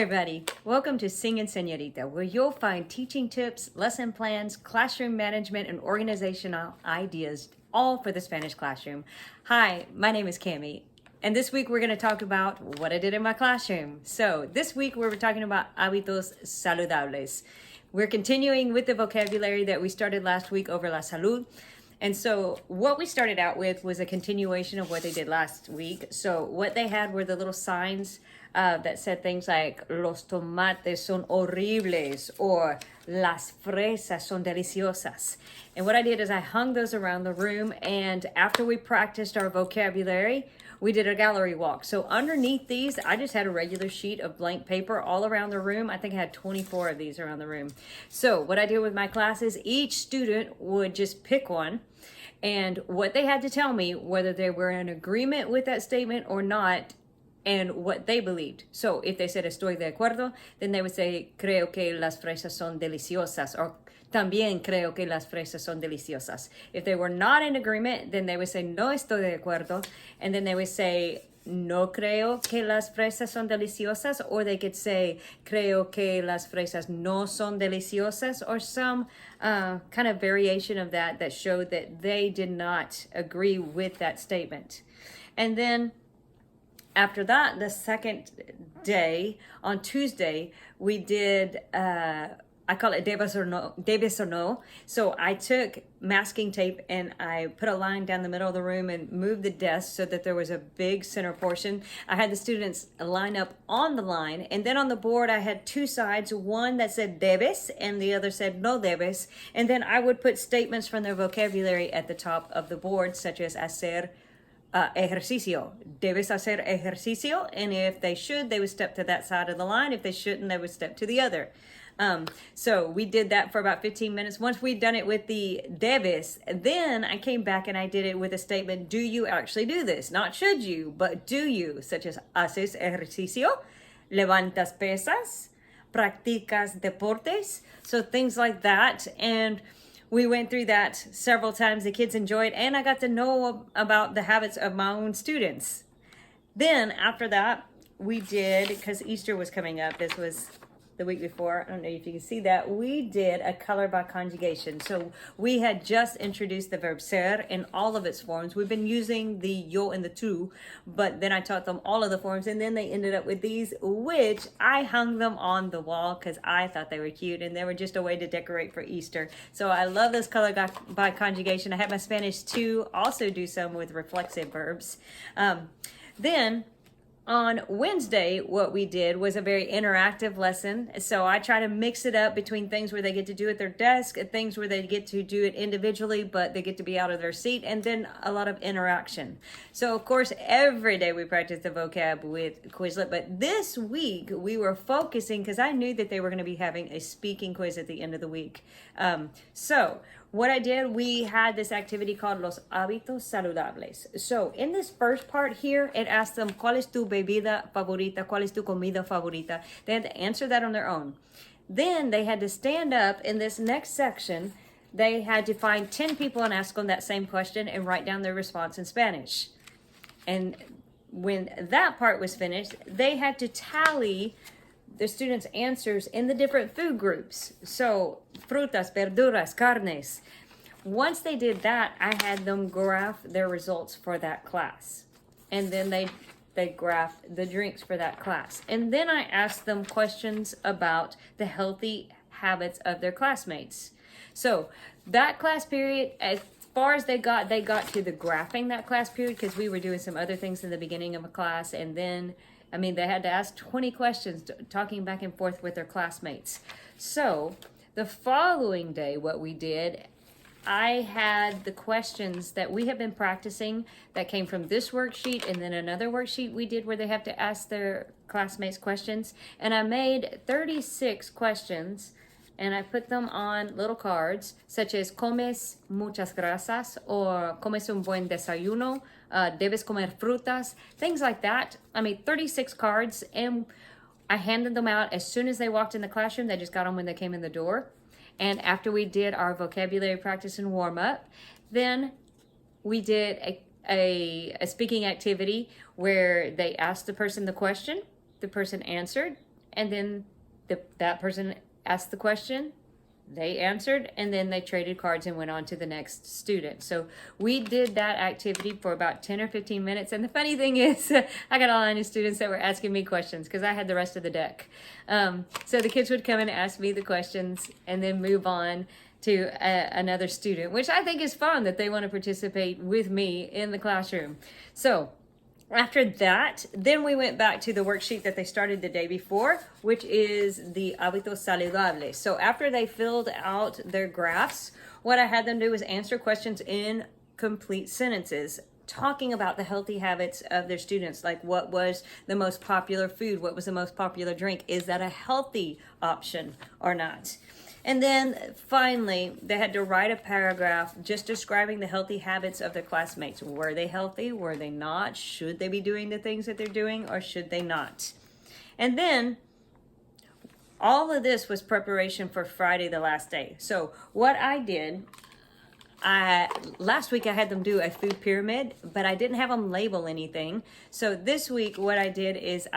everybody. Welcome to Sing and Señorita, where you'll find teaching tips, lesson plans, classroom management, and organizational ideas, all for the Spanish classroom. Hi, my name is Cami, and this week we're going to talk about what I did in my classroom. So this week we're talking about Hábitos Saludables. We're continuing with the vocabulary that we started last week over La Salud. And so what we started out with was a continuation of what they did last week. So what they had were the little signs that said things like los tomates son horribles or las fresas son deliciosas. And what I did is I hung those around the room, and after we practiced our vocabulary, we did a gallery walk. So underneath these, I just had a regular sheet of blank paper all around the room. I think I had 24 of these around the room. So what I did with my class is each student would just pick one, and what they had to tell me, whether they were in agreement with that statement or not, and what they believed. So if they said estoy de acuerdo, then they would say creo que las fresas son deliciosas, or también creo que las fresas son deliciosas. If they were not in agreement, then they would say no estoy de acuerdo, and then they would say no creo que las fresas son deliciosas, or they could say creo que las fresas no son deliciosas, or some kind of variation of that showed that they did not agree with that statement. And then after that, the second day, on Tuesday, we did, I call it debes or no. So I took masking tape and I put a line down the middle of the room and moved the desk so that there was a big center portion. I had the students line up on the line, and then on the board I had two sides, one that said debes and the other said no debes. And then I would put statements from their vocabulary at the top of the board, such as hacer ejercicio. Debes hacer ejercicio. And if they should, they would step to that side of the line. If they shouldn't, they would step to the other. So we did that for about 15 minutes. Once we'd done it with the debes, then I came back and I did it with a statement, do you actually do this? Not should you, but do you, such as haces ejercicio, levantas pesas, practicas deportes, so things like that. And we went through that several times. The kids enjoyed, and I got to know about the habits of my own students. Then after that, we did, because Easter was coming up, this was the week before, I don't know if you can see that, we did a color by conjugation. So we had just introduced the verb ser in all of its forms. We've been using the yo and the tu, but then I taught them all of the forms, and then they ended up with these, which I hung them on the wall because I thought they were cute, and they were just a way to decorate for Easter. So I love this color by conjugation. I had my Spanish 2 also do some with reflexive verbs. Then on Wednesday, what we did was a very interactive lesson. So I try to mix it up between things where they get to do it at their desk and things where they get to do it individually, but they get to be out of their seat, and then a lot of interaction. So of course, every day we practice the vocab with Quizlet, but this week we were focusing because I knew that they were going to be having a speaking quiz at the end of the week. So what I did, we had this activity called Los Hábitos Saludables. So in this first part here, it asked them, ¿Cuál es tu bebida favorita? ¿Cuál es tu comida favorita? They had to answer that on their own. Then they had to stand up in this next section. They had to find 10 people and ask them that same question and write down their response in Spanish. And when that part was finished, they had to tally the students' answers in the different food groups. So frutas, verduras, carnes. Once they did that, I had them graph their results for that class. And then they graphed the drinks for that class. And then I asked them questions about the healthy habits of their classmates. So that class period, as far as they got to the graphing that class period, because we were doing some other things in the beginning of a class, and then they had to ask 20 questions, talking back and forth with their classmates. So the following day, what we did, I had the questions that we have been practicing that came from this worksheet, and then another worksheet we did where they have to ask their classmates questions. And I made 36 questions, and I put them on little cards, such as comes muchas grasas, or comes un buen desayuno, debes comer frutas, things like that. I made 36 cards, and I handed them out as soon as they walked in the classroom. They just got them when they came in the door. And after we did our vocabulary practice and warm up, then we did a speaking activity where they asked the person the question, the person answered, and then that person asked the question, they answered, and then they traded cards and went on to the next student. So we did that activity for about 10 or 15 minutes. And the funny thing is, I got a lot of students that were asking me questions because I had the rest of the deck. So the kids would come and ask me the questions and then move on to another student, which I think is fun that they want to participate with me in the classroom. So after that, then we went back to the worksheet that they started the day before, which is the Hábitos Saludables. So after they filled out their graphs, what I had them do was answer questions in complete sentences, talking about the healthy habits of their students, like what was the most popular food, what was the most popular drink, is that a healthy option or not? And then finally, they had to write a paragraph just describing the healthy habits of their classmates. Were they healthy? Were they not? Should they be doing the things that they're doing, or should they not? And then all of this was preparation for Friday, the last day. So what I did, last week I had them do a food pyramid, but I didn't have them label anything. So this week what I did is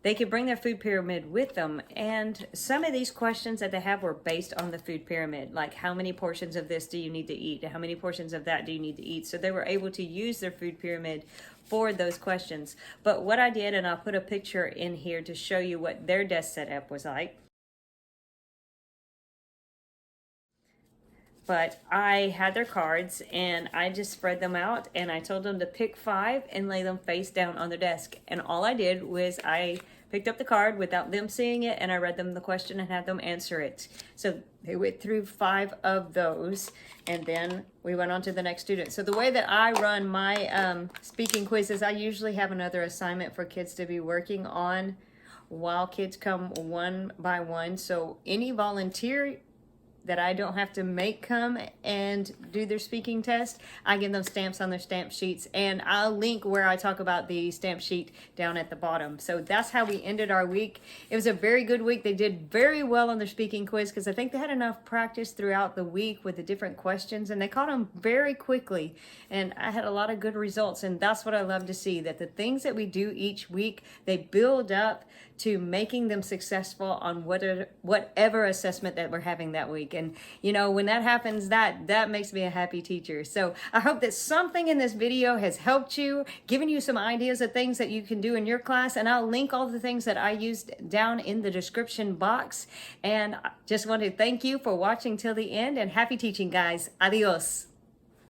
they could bring their food pyramid with them, and some of these questions that they have were based on the food pyramid, like how many portions of this do you need to eat, how many portions of that do you need to eat. So they were able to use their food pyramid for those questions. But what I did, and I'll put a picture in here to show you what their desk setup was like. But I had their cards and I just spread them out, and I told them to pick 5 and lay them face down on their desk. And all I did was I picked up the card without them seeing it, and I read them the question and had them answer it. So they went through 5 of those, and then we went on to the next student. So the way that I run my speaking quizzes, I usually have another assignment for kids to be working on while kids come one by one. So any volunteer that I don't have to make come and do their speaking test, I give them stamps on their stamp sheets, and I'll link where I talk about the stamp sheet down at the bottom. So that's how we ended our week. It was a very good week. They did very well on their speaking quiz because I think they had enough practice throughout the week with the different questions, and they caught them very quickly, and I had a lot of good results. And that's what I love to see, that the things that we do each week, they build up to making them successful on whatever assessment that we're having that week. And you know, when that happens, that makes me a happy teacher. So I hope that something in this video has helped you, given you some ideas of things that you can do in your class, and I'll link all the things that I used down in the description box. And I just want to thank you for watching till the end, and happy teaching, guys. Adios.